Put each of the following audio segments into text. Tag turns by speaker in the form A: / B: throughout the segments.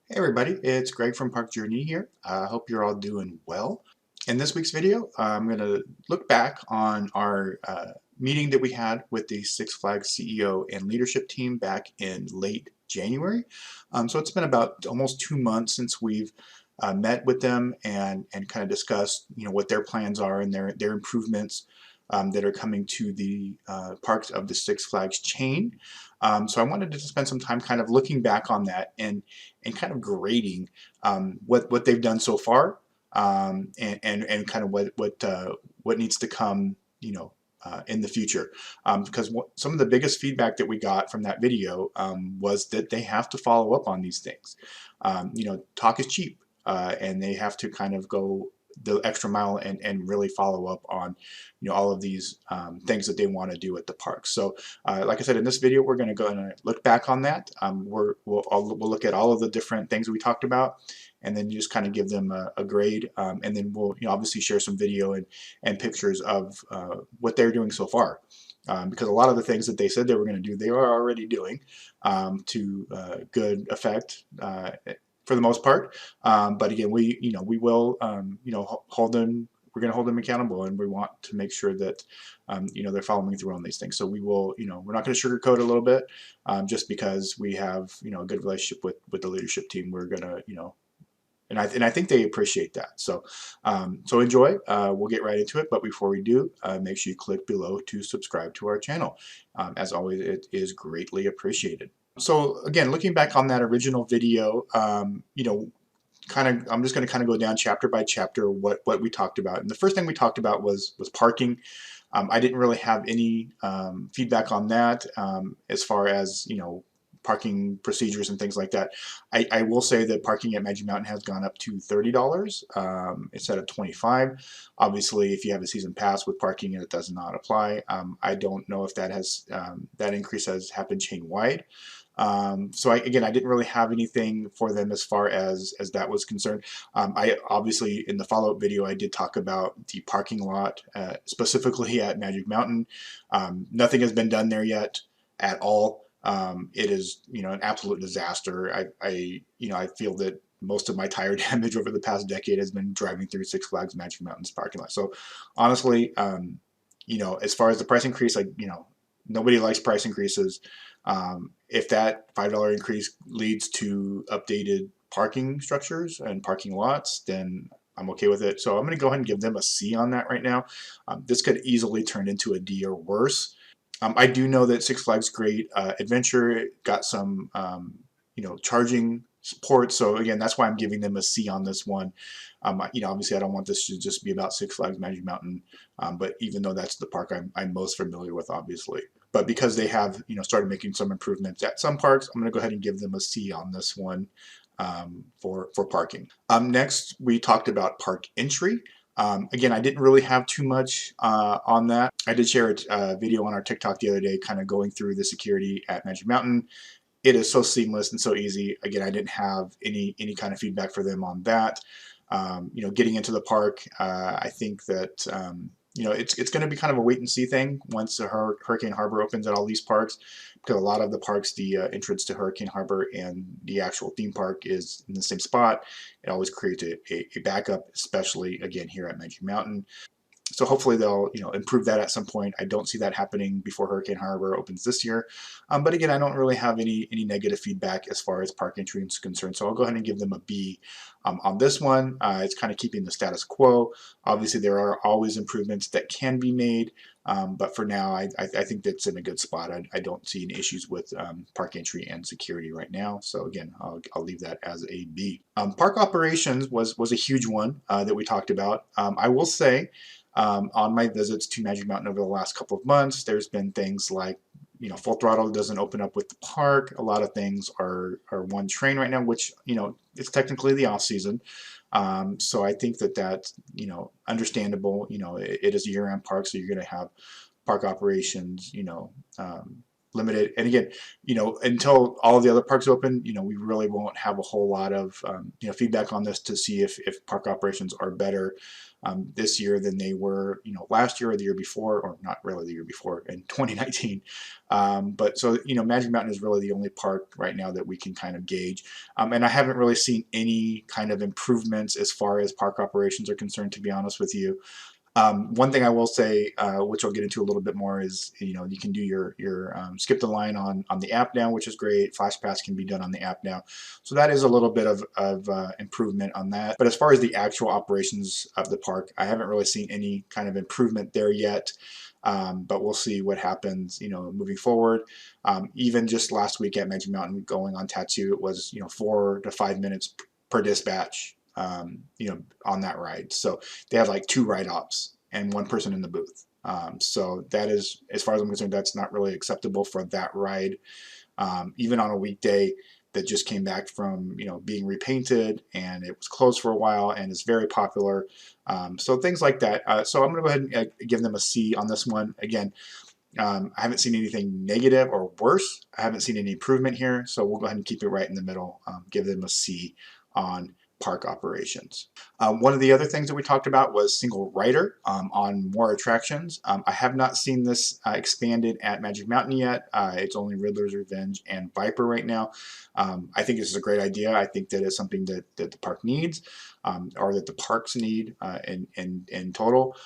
A: Hey everybody, it's Greg from Park Journey here. I hope you're all doing well. In this week's video, I'm going to look back on our meeting that we had with the Six Flags CEO and leadership team back in late January. So it's been about almost 2 months since we've met with them and kind of discussed what their plans are and their improvements that are coming to the parks of the Six Flags chain. So I wanted to spend some time kind of looking back on that and kind of grading what they've done so far, and kind of what needs to come, in the future. Because some of the biggest feedback that we got from that video was that they have to follow up on these things. Talk is cheap, and they have to kind of go the extra mile and really follow up on all of these things that they want to do at the park. So like I said, in this video we're going to go and look back on that. We'll look at all of the different things we talked about and then just kind of give them a grade, and then we'll obviously share some video and pictures of what they're doing so far. Because a lot of the things that they said they were going to do, they are already doing to good effect, for the most part. But again, we will hold them. We're going to hold them accountable, and we want to make sure that they're following through on these things. So we will, we're not going to sugarcoat a little bit, just because we have a good relationship with the leadership team. We're going to and I think they appreciate that. So enjoy. We'll get right into it. But before we do, make sure you click below to subscribe to our channel. As always, it is greatly appreciated. So again, looking back on that original video, I'm just going to kind of go down chapter by chapter what we talked about. And the first thing we talked about was parking. I didn't really have any feedback on that, as far as parking procedures and things like that. I will say that parking at Magic Mountain has gone up to $30 instead of $25. Obviously, if you have a season pass with parking, it does not apply. I don't know if that increase has happened chain wide. So I didn't really have anything for them as far as that was concerned. I obviously, in the follow-up video, I did talk about the parking lot, specifically at Magic Mountain. Nothing has been done there yet at all. It is, an absolute disaster. I feel that most of my tire damage over the past decade has been driving through Six Flags Magic Mountain's parking lot. So honestly, as far as the price increase, nobody likes price increases. If that $5 increase leads to updated parking structures and parking lots, then I'm okay with it. So I'm going to go ahead and give them a C on that right now. This could easily turn into a D or worse. I do know that Six Flags Great Adventure got some, charging support. So again, that's why I'm giving them a C on this one. Obviously I don't want this to just be about Six Flags Magic Mountain, but even though that's the park I'm most familiar with, obviously. But because they have, started making some improvements at some parks, I'm going to go ahead and give them a C on this one, for parking. Next, we talked about park entry. Again, I didn't really have too much on that. I did share a video on our TikTok the other day kind of going through the security at Magic Mountain. It is so seamless and so easy. Again, I didn't have any kind of feedback for them on that. Getting into the park, I think that it's going to be kind of a wait and see thing once the Hurricane Harbor opens at all these parks, because a lot of the parks, the entrance to Hurricane Harbor and the actual theme park is in the same spot. It always creates a backup, especially again here at Magic Mountain. So hopefully they'll improve that at some point. I don't see that happening before Hurricane Harbor opens this year. But again, I don't really have any negative feedback as far as park entry is concerned. So I'll go ahead and give them a B on this one. It's kind of keeping the status quo. Obviously, there are always improvements that can be made. But for now, I think that's in a good spot. I don't see any issues with park entry and security right now. So again, I'll leave that as a B. Park operations was a huge one that we talked about. I will say, on my visits to Magic Mountain over the last couple of months, there's been things like, Full Throttle doesn't open up with the park. A lot of things are one train right now, which, it's technically the off season. So I think that's, understandable. It is a year-round park, so you're going to have park operations, limited. And again, until all of the other parks open, we really won't have a whole lot of feedback on this to see if park operations are better this year than they were last year or the year before, or not really the year before in 2019. But so Magic Mountain is really the only park right now that we can kind of gauge, and I haven't really seen any kind of improvements as far as park operations are concerned, to be honest with you. One thing I will say, which I'll get into a little bit more, is you can do your skip the line on the app now, which is great. Flash Pass can be done on the app now, so that is a little bit of improvement on that. But as far as the actual operations of the park, I haven't really seen any kind of improvement there yet. But we'll see what happens, moving forward. Even just last week at Magic Mountain, going on Tattoo, it was 4 to 5 minutes per dispatch. On that ride. So they had like 2 ride ops and 1 person in the booth. So that is, as far as I'm concerned, that's not really acceptable for that ride. Even on a weekday that just came back from, being repainted, and it was closed for a while and is very popular. So things like that. So I'm going to go ahead and give them a C on this one. Again, I haven't seen anything negative or worse. I haven't seen any improvement here. So we'll go ahead and keep it right in the middle. Give them a C on park operations. One of the other things that we talked about was single rider on more attractions. I have not seen this expanded at Magic Mountain yet. It's only Riddler's Revenge and Viper right now. I think this is a great idea. I think that it's something that the park needs, or that the parks need in total.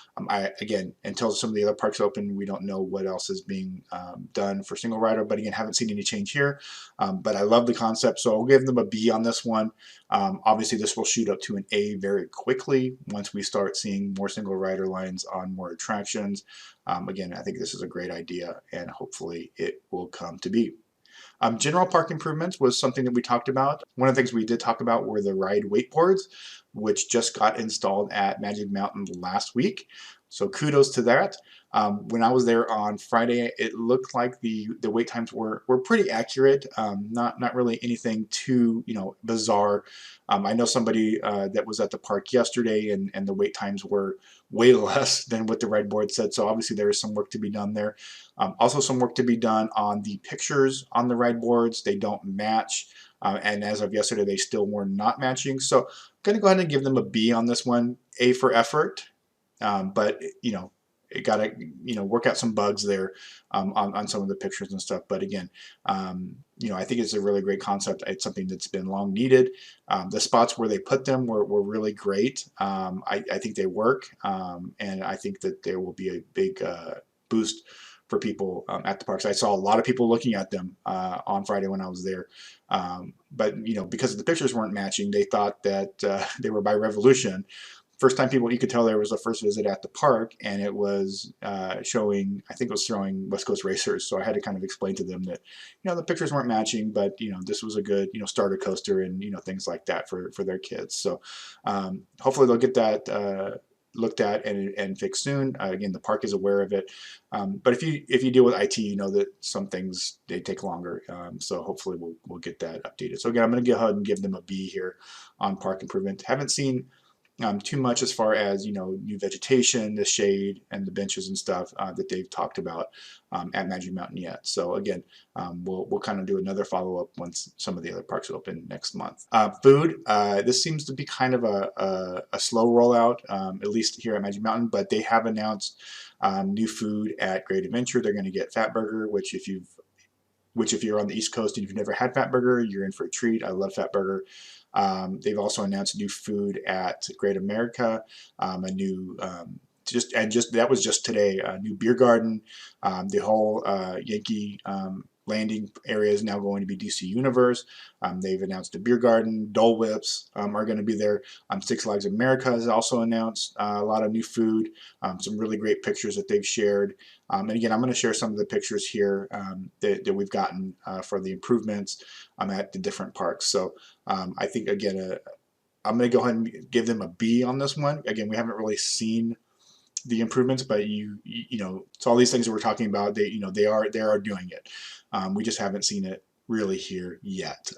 A: Again, until some of the other parks open, we don't know what else is being done for single rider, but again, haven't seen any change here. But I love the concept, so I'll give them a B on this one. Obviously, this will shoot up to an A very quickly once we start seeing more single rider lines on more attractions. Again, I think this is a great idea, and hopefully it will come to be. General park improvements was something that we talked about. One of the things we did talk about were the ride wakeboards, which just got installed at Magic Mountain last week. So kudos to that. When I was there on Friday, it looked like the wait times were pretty accurate. Not really anything too bizarre. I know somebody that was at the park yesterday, and the wait times were way less than what the ride board said. So obviously there is some work to be done there. Also some work to be done on the pictures on the ride boards. They don't match. And as of yesterday, they still were not matching. So I'm going to go ahead and give them a B on this one. A for effort. But it got to work out some bugs there on some of the pictures and stuff. But again, I think it's a really great concept. It's something that's been long needed. The spots where they put them were really great. I think they work, and I think that there will be a big boost for people at the parks. I saw a lot of people looking at them on Friday when I was there. But because the pictures weren't matching, they thought that they were by Revolution. First time you could tell there was a first visit at the park, and it was showing, I think it was showing West Coast Racers. So I had to kind of explain to them that, the pictures weren't matching, but, this was a good, starter coaster and, things like that for their kids. So hopefully they'll get that looked at and fixed soon. Again, the park is aware of it. But if you deal with IT, you know that some things, they take longer. So hopefully we'll get that updated. So again, I'm going to go ahead and give them a B here on park improvement. Haven't seen too much as far as new vegetation, the shade, and the benches and stuff that they've talked about at Magic Mountain yet. So again, we'll kind of do another follow-up once some of the other parks open next month. Food, this seems to be kind of a slow rollout, at least here at Magic Mountain, but they have announced new food at Great Adventure. They're going to get Fatburger, which if you're on the East Coast and you've never had Fatburger, you're in for a treat. I love Fatburger. They've also announced new food at Great America, a new that was just today, a new beer garden. The whole Yankee landing area is now going to be DC Universe. They've announced a beer garden. Dole Whips are going to be there. Six Flags America has also announced a lot of new food, some really great pictures that they've shared. And again, I'm going to share some of the pictures here that we've gotten for the improvements at the different parks. So I think, again, I'm going to go ahead and give them a B on this one. Again, we haven't really seen the improvements, but so all these things that we're talking about, they are doing it. We just haven't seen it really here yet.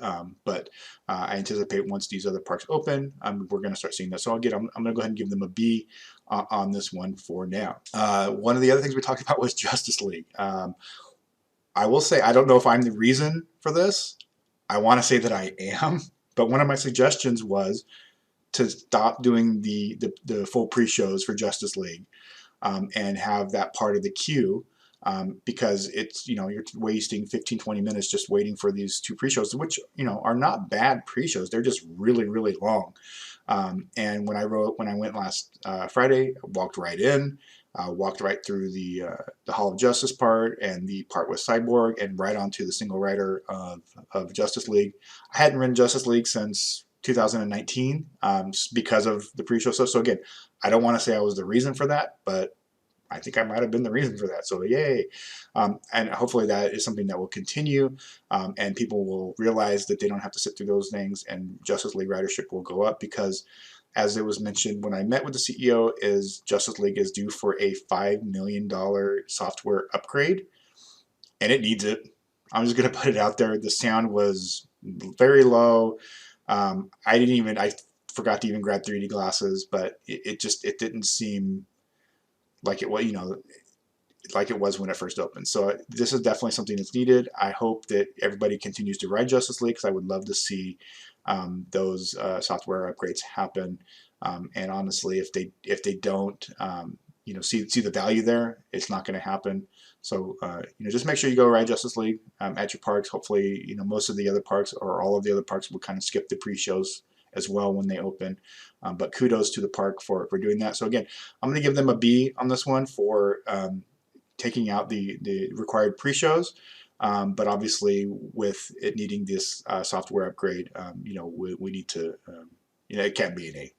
A: But I anticipate once these other parks open, we're going to start seeing that. So again, I'm going to go ahead and give them a B on this one for now. One of the other things we talked about was Justice League. I will say I don't know if I'm the reason for this. I want to say that I am, but one of my suggestions was to stop doing the full pre-shows for Justice League, and have that part of the queue, because it's, you're wasting 15-20 minutes just waiting for these two pre-shows, which are not bad pre-shows. They're just really, really long. And when I went last Friday, I walked right in, walked right through the Hall of Justice part and the part with Cyborg, and right onto the single rider of Justice League. I hadn't ridden Justice League since 2019, because of the pre-show stuff. So again, I don't want to say I was the reason for that, but I think I might have been the reason for that. So yay. And hopefully that is something that will continue, and people will realize that they don't have to sit through those things, and Justice League ridership will go up, because as it was mentioned when I met with the CEO, is Justice League is due for a $5 million software upgrade, and it needs it. I'm just going to put it out there. The sound was very low. I forgot to even grab 3D glasses, but it didn't seem like it was, like it was when it first opened. So this is definitely something that's needed. I hope that everybody continues to ride Justice League, because I would love to see those software upgrades happen. And honestly, if they don't, see the value there, it's not going to happen. So just make sure you go ride Justice League at your parks. Hopefully, most of the other parks, or all of the other parks, will kind of skip the pre-shows as well when they open. But kudos to the park for doing that. So again, I'm going to give them a B on this one for taking out the required pre-shows. But obviously, with it needing this software upgrade, we need to, it can't be an A.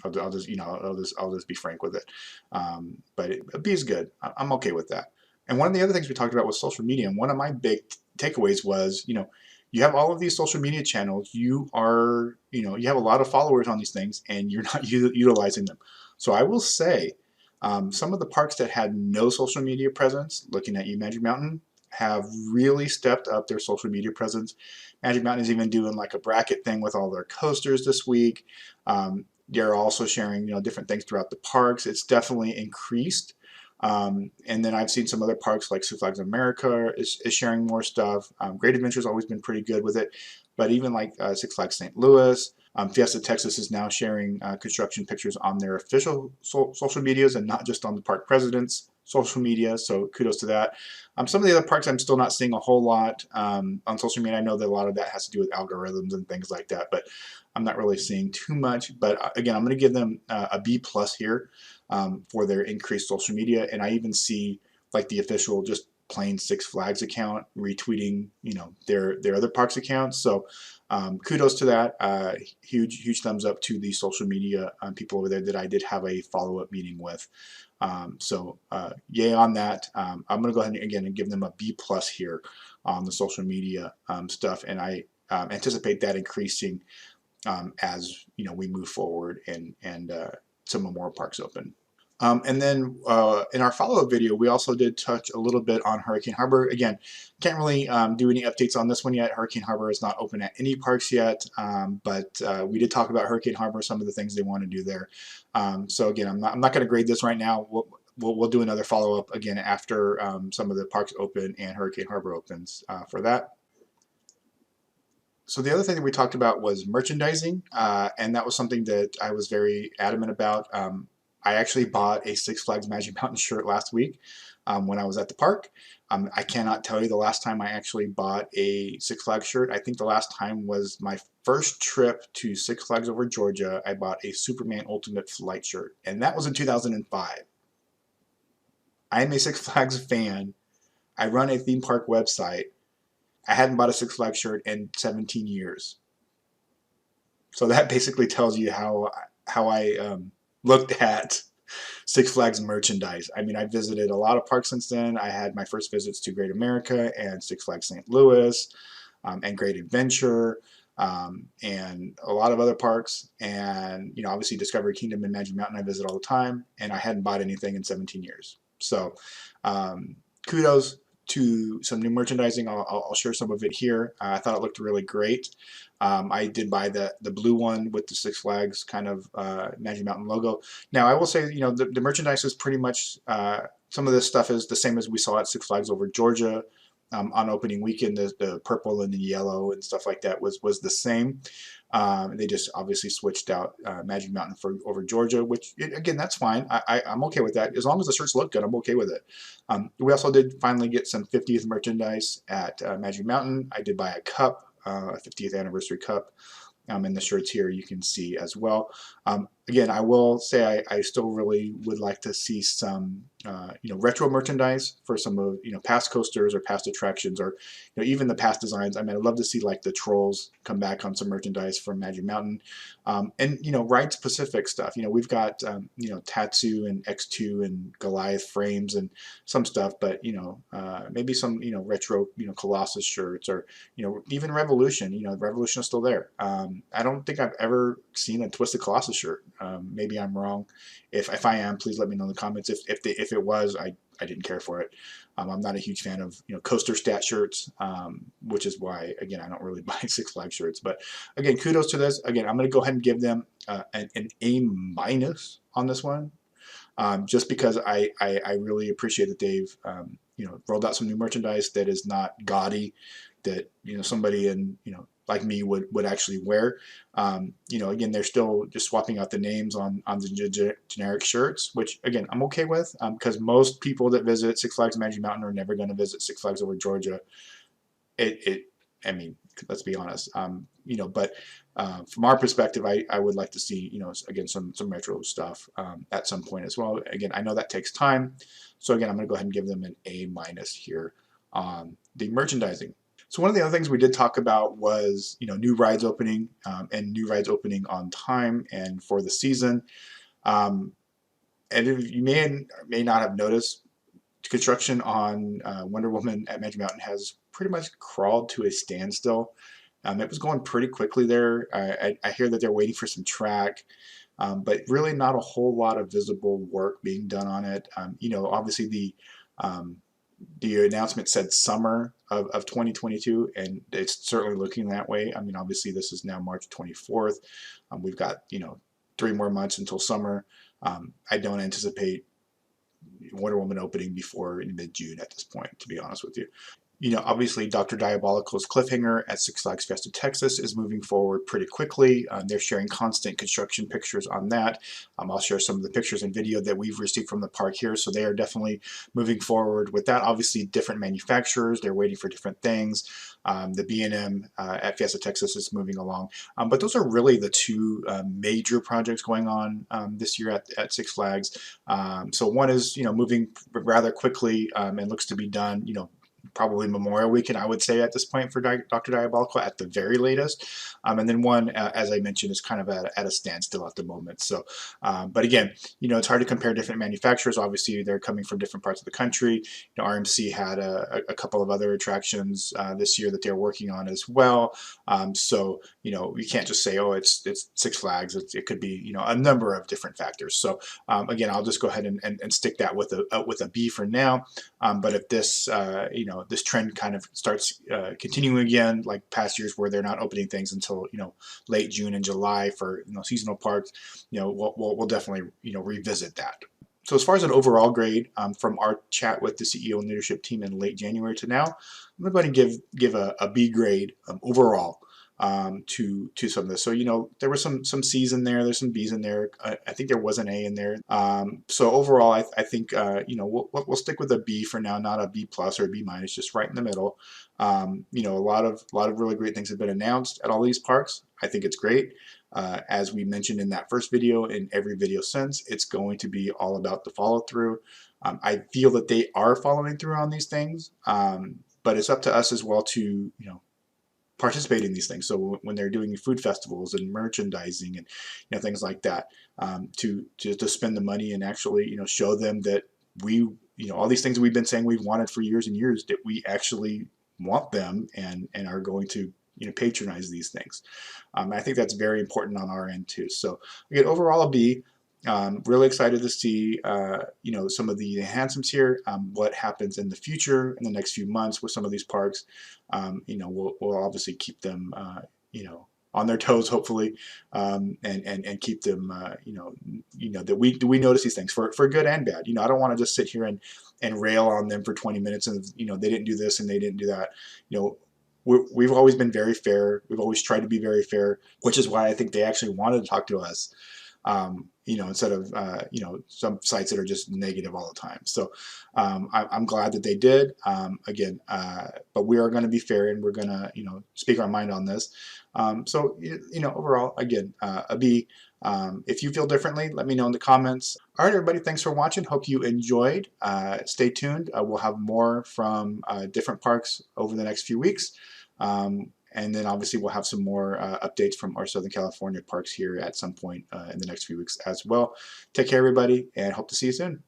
A: I'll just be frank with it. But a B is good. I'm okay with that. And one of the other things we talked about was social media. And one of my big takeaways was, you have all of these social media channels. You have a lot of followers on these things, and you're not utilizing them. So I will say, some of the parks that had no social media presence, looking at you, Magic Mountain, have really stepped up their social media presence. Magic Mountain is even doing like a bracket thing with all their coasters this week. They're also sharing, different things throughout the parks. It's definitely increased. And then I've seen some other parks like Six Flags America is sharing more stuff. Great Adventure's always been pretty good with it. But even like Six Flags St. Louis, Fiesta Texas is now sharing construction pictures on their official social medias, and not just on the park president's social media. So kudos to that. Some of the other parks I'm still not seeing a whole lot on social media. I know that a lot of that has to do with algorithms and things like that, but I'm not really seeing too much. But again, I'm going to give them a B+ here for their increased social media. And I even see like the official just plain Six Flags account retweeting, their other parks accounts. So kudos to that. Huge thumbs up to the social media people over there that I did have a follow-up meeting with. So yay on that. I'm going to go ahead and again give them a B+ here on the social media stuff, and I anticipate that increasing as we move forward and some more parks open. And then in our follow-up video, we also did touch a little bit on Hurricane Harbor. Again, can't really do any updates on this one yet. Hurricane Harbor is not open at any parks yet, but we did talk about Hurricane Harbor, some of the things they want to do there. So again, I'm not going to grade this right now. We'll do another follow-up again after some of the parks open and Hurricane Harbor opens for that. So the other thing that we talked about was merchandising, and that was something that I was very adamant about. I actually bought a Six Flags Magic Mountain shirt last week when I was at the park. I cannot tell you the last time I actually bought a Six Flags shirt. I think the last time was my first trip to Six Flags over Georgia. I bought a Superman Ultimate Flight shirt, and that was in 2005. I am a Six Flags fan. I run a theme park website. I hadn't bought a Six Flags shirt in 17 years. So that basically tells you how I looked at Six Flags merchandise. I mean, I visited a lot of parks since then. I had my first visits to Great America and Six Flags St. Louis and Great Adventure and a lot of other parks. And, obviously Discovery Kingdom and Magic Mountain I visit all the time. And I hadn't bought anything in 17 years. So kudos to some new merchandising. I'll share some of it here. I thought it looked really great. I did buy the blue one with the Six Flags kind of Magic Mountain logo. Now I will say, the merchandise is pretty much, some of this stuff is the same as we saw at Six Flags over Georgia. on opening weekend, the purple and the yellow and stuff like that was the same. They just obviously switched out Magic Mountain over Georgia, which again, that's fine. I'm okay with that as long as the shirts look good. I'm okay with it. We also did finally get some 50th merchandise at Magic Mountain. I did buy a cup, a 50th anniversary cup. And the shirts here you can see as well. Again, I will say I still really would like to see some retro merchandise for some of past coasters or past attractions, or even the past designs. I mean, I'd love to see like the Trolls come back on some merchandise from Magic Mountain, and Rides Pacific stuff. We've got Tatsu and X2 and Goliath frames and some stuff, but maybe some retro Colossus shirts, or even Revolution. Revolution is still there. I don't think I've ever seen a Twisted Colossus shirt. Maybe I'm wrong. If I am, please let me know in the comments. If it was, I didn't care for it. I'm not a huge fan of coaster stat shirts, which is why again I don't really buy Six Flags shirts. But again, kudos to this. Again, I'm going to go ahead and give them an A- on this one, just because I really appreciate that they've rolled out some new merchandise that is not gaudy, that somebody in like me would actually wear. Again, they're still just swapping out the names on the generic shirts, which again I'm okay with, because most people that visit Six Flags Magic Mountain are never going to visit Six Flags Over Georgia. I mean, let's be honest. But from our perspective, I would like to see again some retro stuff at some point as well. Again, I know that takes time, so again I'm going to go ahead and give them an A- here on the merchandising. So one of the other things we did talk about was new rides opening, and new rides opening on time and for the season. And if you may or may not have noticed, construction on Wonder Woman at Magic Mountain has pretty much crawled to a standstill. It was going pretty quickly there. I hear that they're waiting for some track, but really not a whole lot of visible work being done on it. Obviously the announcement said summer of 2022, and it's certainly looking that way. I mean, obviously this is now March 24th. We've got 3 more months until summer. I don't anticipate Wonder Woman opening before mid-June at this point, to be honest with you. Obviously Dr. Diabolical's cliffhanger at Six Flags Fiesta Texas is moving forward pretty quickly. They're sharing constant construction pictures on that. I'll share some of the pictures and video that we've received from the park here, so they are definitely moving forward with that. Obviously different manufacturers, they're waiting for different things. The B&M at Fiesta Texas is moving along, but those are really the 2 major projects going on this year at Six Flags. So one is moving rather quickly, and looks to be done probably Memorial Weekend, I would say at this point for Dr. Diabolical at the very latest. And then one, as I mentioned, is kind of at a standstill at the moment. So, but again, it's hard to compare different manufacturers. Obviously, they're coming from different parts of the country. RMC had a couple of other attractions this year that they're working on as well. So, you can't just say, oh, it's Six Flags. It could be, a number of different factors. So, again, I'll just go ahead and stick that with a B for now. But if this, this trend kind of starts continuing again, like past years where they're not opening things until late June and July for seasonal parks, we'll definitely revisit that. So as far as an overall grade, from our chat with the CEO and leadership team in late January to now, I'm going to give a B grade overall to some of this. So there were some C's in there, there's some B's in there. I think there was an A in there. So overall, I think we'll stick with a B for now, not a B plus or a B minus, just right in the middle. A lot of really great things have been announced at all these parks. I think it's great. As we mentioned in that first video, in every video since, it's going to be all about the follow through. I feel that they are following through on these things, but it's up to us as well to participate in these things. So when they're doing food festivals and merchandising and things like that, to spend the money and actually show them that we all these things that we've been saying we've wanted for years and years, that we actually want them and are going to patronize these things. I think that's very important on our end too. So again, overall a B. Really excited to see some of the enhancements here, what happens in the future in the next few months with some of these parks. We'll obviously keep them on their toes, hopefully, and keep them, that we notice these things for good and bad. I don't want to just sit here and rail on them for 20 minutes and they didn't do this and they didn't do that. We've always been very fair. We've always tried to be very fair, which is why I think they actually wanted to talk to us. Instead of some sites that are just negative all the time. So I'm glad that they did. Again, but we are going to be fair and we're going to speak our mind on this. So overall, again, a B. If you feel differently, let me know in the comments. All right, everybody, thanks for watching. Hope you enjoyed. Stay tuned. We'll have more from different parks over the next few weeks. And then obviously we'll have some more updates from our Southern California parks here at some point in the next few weeks as well. Take care, everybody, and hope to see you soon.